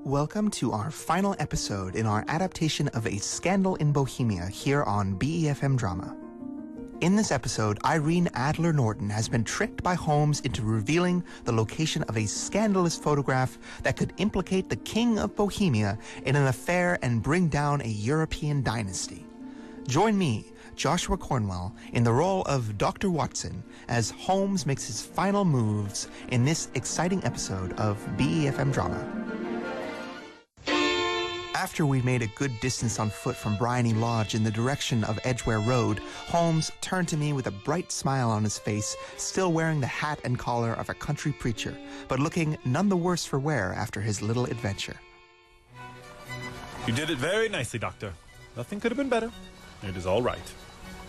Welcome to our final episode in our adaptation of A Scandal in Bohemia here on BeFM Drama. In this episode, Irene Adler-Norton has been tricked by Holmes into revealing the location of a scandalous photograph that could implicate the King of Bohemia in an affair and bring down a European dynasty. Join me, Joshua Cornwell, in the role of Dr. Watson as Holmes makes his final moves in this exciting episode of BeFM Drama. After we made a good distance on foot from Bryony Lodge in the direction of Edgware Road, Holmes turned to me with a bright smile on his face, still wearing the hat and collar of a country preacher, but looking none the worse for wear after his little adventure. You did it very nicely, Doctor. Nothing could have been better. It is all right.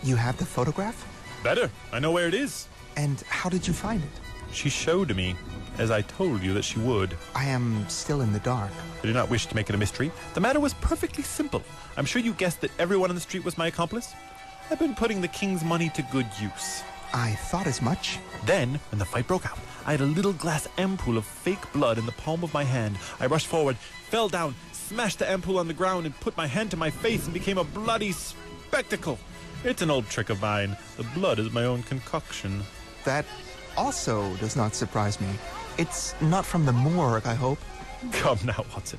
You have the photograph? Better. I know where it is. And how did you find it? She showed me, as I told you that she would. I am still in the dark. I do not wish to make it a mystery. The matter was perfectly simple. I'm sure you guessed that everyone on the street was my accomplice. I've been putting the king's money to good use. I thought as much. Then, when the fight broke out, I had a little glass ampoule of fake blood in the palm of my hand. I rushed forward, fell down, smashed the ampoule on the ground, and put my hand to my face and became a bloody spectacle. It's an old trick of mine. The blood is my own concoction. That also does not surprise me. It's not from the morgue, I hope. Come now, Watson.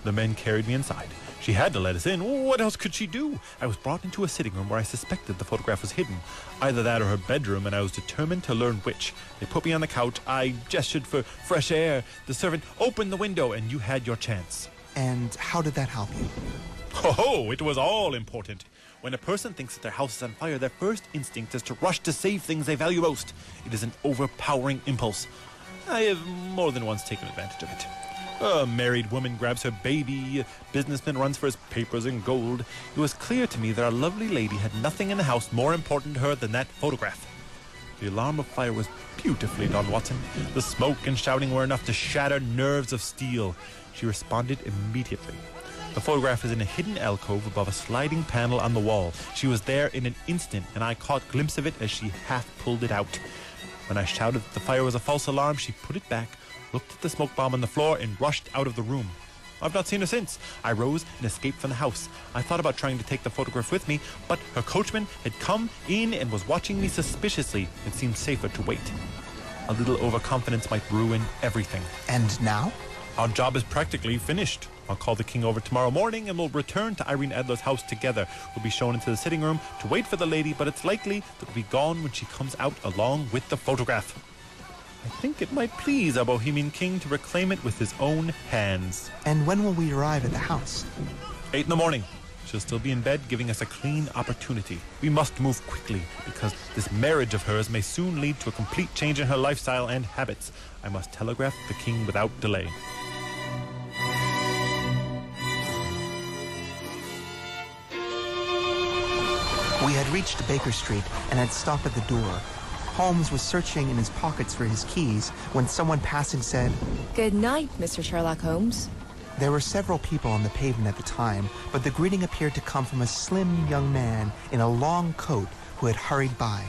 The men carried me inside. She had to let us in. What else could she do? I was brought into a sitting room where I suspected the photograph was hidden. Either that or her bedroom, and I was determined to learn which. They put me on the couch. I gestured for fresh air. The servant opened the window, and you had your chance. And how did that help you? Oh, it was all important. When a person thinks that their house is on fire, their first instinct is to rush to save things they value most. It is an overpowering impulse. I have more than once taken advantage of it. A married woman grabs her baby, a businessman runs for his papers and gold. It was clear to me that our lovely lady had nothing in the house more important to her than that photograph. The alarm of fire was beautifully done, Watson. The smoke and shouting were enough to shatter nerves of steel. She responded immediately. The photograph is in a hidden alcove above a sliding panel on the wall. She was there in an instant, and I caught a glimpse of it as she half pulled it out. When I shouted that the fire was a false alarm, she put it back, looked at the smoke bomb on the floor, and rushed out of the room. I've not seen her since. I rose and escaped from the house. I thought about trying to take the photograph with me, but her coachman had come in and was watching me suspiciously. It seemed safer to wait. A little overconfidence might ruin everything. And now? Our job is practically finished. I'll call the king over tomorrow morning and we'll return to Irene Adler's house together. We'll be shown into the sitting room to wait for the lady, but it's likely that we'll be gone when she comes out along with the photograph. I think it might please our Bohemian king to reclaim it with his own hands. And when will we arrive at the house? 8 in the morning. She'll still be in bed, giving us a clean opportunity. We must move quickly, because this marriage of hers may soon lead to a complete change in her lifestyle and habits. I must telegraph the king without delay. We had reached Baker Street and had stopped at the door. Holmes was searching in his pockets for his keys when someone passing said, "Good night, Mr. Sherlock Holmes." There were several people on the pavement at the time, but the greeting appeared to come from a slim young man in a long coat who had hurried by.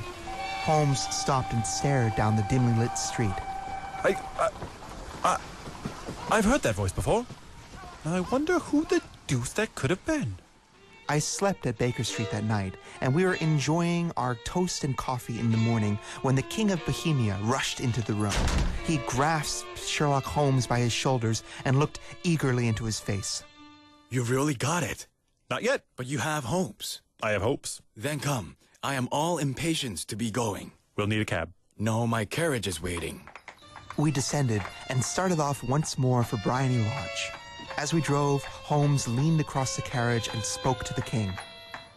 Holmes stopped and stared down the dimly lit street. I've heard that voice before. I wonder who the deuce that could have been. I slept at Baker Street that night, and we were enjoying our toast and coffee in the morning when the King of Bohemia rushed into the room. He grasped Sherlock Holmes by his shoulders and looked eagerly into his face. You've really got it. Not yet. But you have hopes. I have hopes. Then come. I am all impatience to be going. We'll need a cab. No, my carriage is waiting. We descended and started off once more for Bryony Lodge. As we drove, Holmes leaned across the carriage and spoke to the king.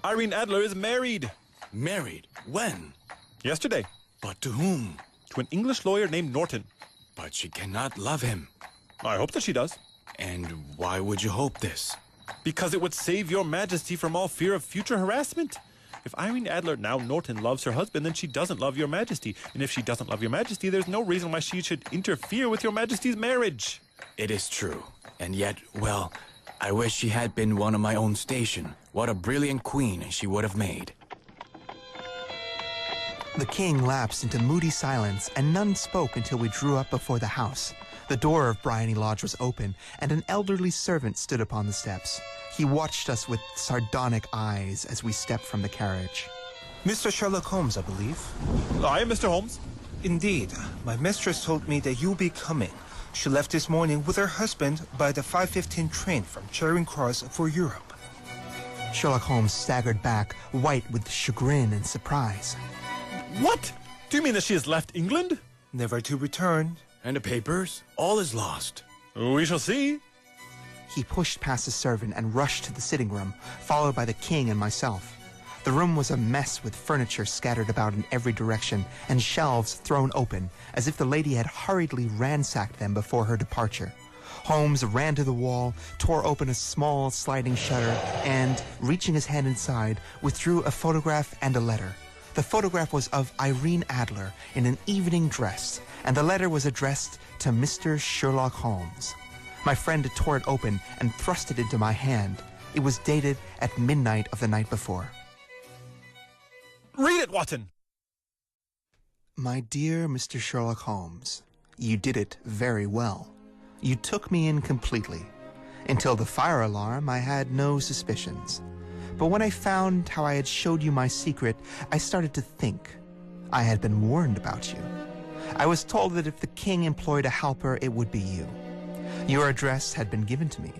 Irene Adler is married. Married? When? Yesterday. But to whom? To an English lawyer named Norton. But she cannot love him. I hope that she does. And why would you hope this? Because it would save your majesty from all fear of future harassment. If Irene Adler, now Norton, loves her husband, then she doesn't love your majesty. And if she doesn't love your majesty, there's no reason why she should interfere with your majesty's marriage. It is true. And yet, well, I wish she had been one of my own station. What a brilliant queen she would have made. The king lapsed into moody silence, and none spoke until we drew up before the house. The door of Bryony Lodge was open, and an elderly servant stood upon the steps. He watched us with sardonic eyes as we stepped from the carriage. Mr. Sherlock Holmes, I believe. I am Mr. Holmes. Indeed. My mistress told me that you'll be coming. She left this morning with her husband by the 5:15 train from Charing Cross for Europe. Sherlock Holmes staggered back, white with chagrin and surprise. What? Do you mean that she has left England? Never to return. And the papers? All is lost. We shall see. He pushed past the servant and rushed to the sitting room, followed by the king and myself. The room was a mess with furniture scattered about in every direction and shelves thrown open, as if the lady had hurriedly ransacked them before her departure. Holmes ran to the wall, tore open a small sliding shutter, and, reaching his hand inside, withdrew a photograph and a letter. The photograph was of Irene Adler in an evening dress, and the letter was addressed to Mr. Sherlock Holmes. My friend tore it open and thrust it into my hand. It was dated at midnight of the night before. Read it, Watson. My dear Mr. Sherlock Holmes, you did it very well. You took me in completely. Until the fire alarm, I had no suspicions. But when I found how I had showed you my secret, I started to think. I had been warned about you. I was told that if the king employed a helper, it would be you. Your address had been given to me.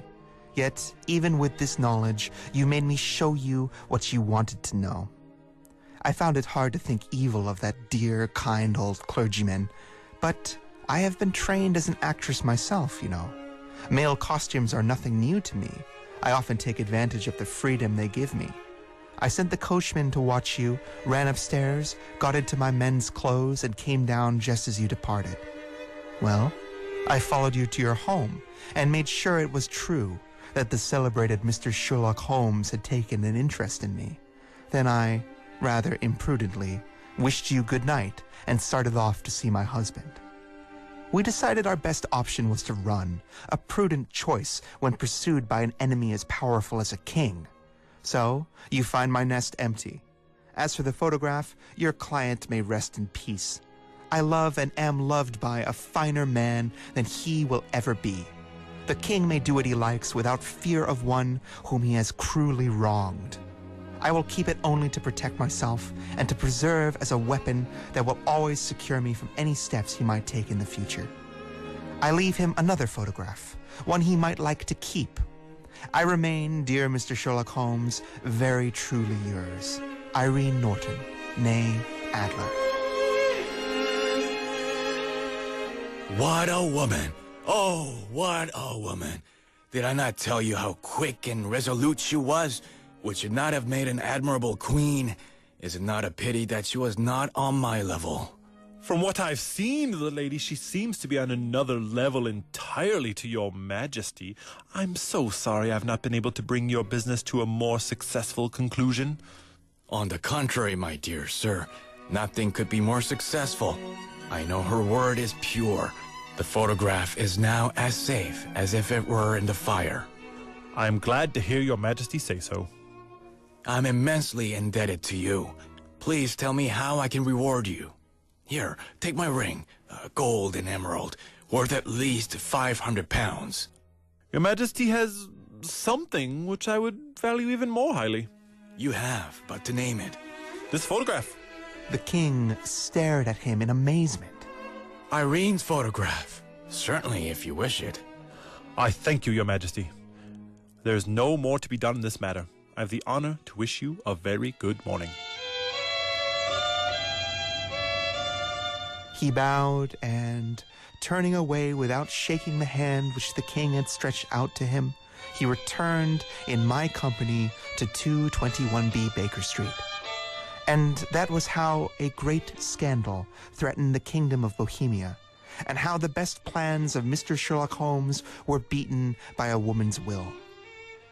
Yet, even with this knowledge, you made me show you what you wanted to know. I found it hard to think evil of that dear, kind old clergyman, but I have been trained as an actress myself, you know. Male costumes are nothing new to me. I often take advantage of the freedom they give me. I sent the coachman to watch you, ran upstairs, got into my men's clothes, and came down just as you departed. Well, I followed you to your home and made sure it was true that the celebrated Mr. Sherlock Holmes had taken an interest in me. Then I, rather imprudently, wished you good night and started off to see my husband. We decided our best option was to run, a prudent choice when pursued by an enemy as powerful as a king. So, you find my nest empty. As for the photograph, your client may rest in peace. I love and am loved by a finer man than he will ever be. The king may do what he likes without fear of one whom he has cruelly wronged. I will keep it only to protect myself and to preserve as a weapon that will always secure me from any steps he might take in the future. I leave him another photograph, one he might like to keep. I remain, dear Mr. Sherlock Holmes, very truly yours, Irene Norton, née Adler. What a woman! Oh, what a woman! Did I not tell you how quick and resolute she was? Would she not have made an admirable queen? Is it not a pity that she was not on my level? From what I've seen of the lady, she seems to be on another level entirely to your majesty. I'm so sorry I've not been able to bring your business to a more successful conclusion. On the contrary, my dear sir, nothing could be more successful. I know her word is pure. The photograph is now as safe as if it were in the fire. I am glad to hear your majesty say so. I'm immensely indebted to you. Please tell me how I can reward you. Here, take my ring, gold and emerald, worth at least 500 pounds. Your majesty has something which I would value even more highly. You have, but to name it. This photograph. The king stared at him in amazement. Irene's photograph. Certainly, if you wish it. I thank you, your majesty. There is no more to be done in this matter. I have the honor to wish you a very good morning. He bowed and, turning away without shaking the hand which the king had stretched out to him, he returned in my company to 221B Baker Street. And that was how a great scandal threatened the Kingdom of Bohemia, and how the best plans of Mr. Sherlock Holmes were beaten by a woman's will.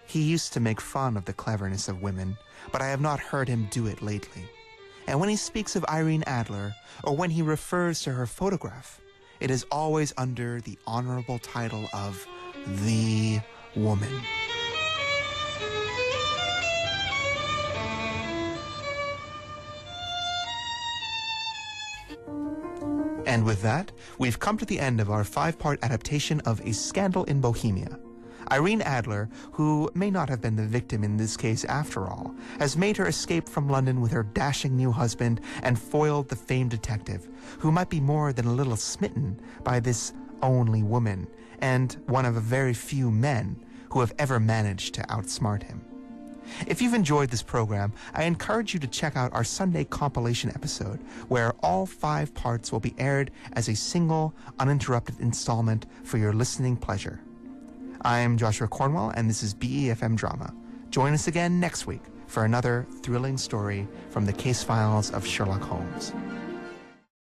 He used to make fun of the cleverness of women, but I have not heard him do it lately. And when he speaks of Irene Adler, or when he refers to her photograph, it is always under the honorable title of the woman. And with that, we've come to the end of our 5-part adaptation of A Scandal in Bohemia. Irene Adler, who may not have been the victim in this case after all, has made her escape from London with her dashing new husband and foiled the famed detective, who might be more than a little smitten by this only woman, and one of a very few men who have ever managed to outsmart him. If you've enjoyed this program, I encourage you to check out our Sunday compilation episode, where all 5 parts will be aired as a single, uninterrupted installment for your listening pleasure. I'm Joshua Cornwell, and this is BeFM Drama. Join us again next week for another thrilling story from the case files of Sherlock Holmes.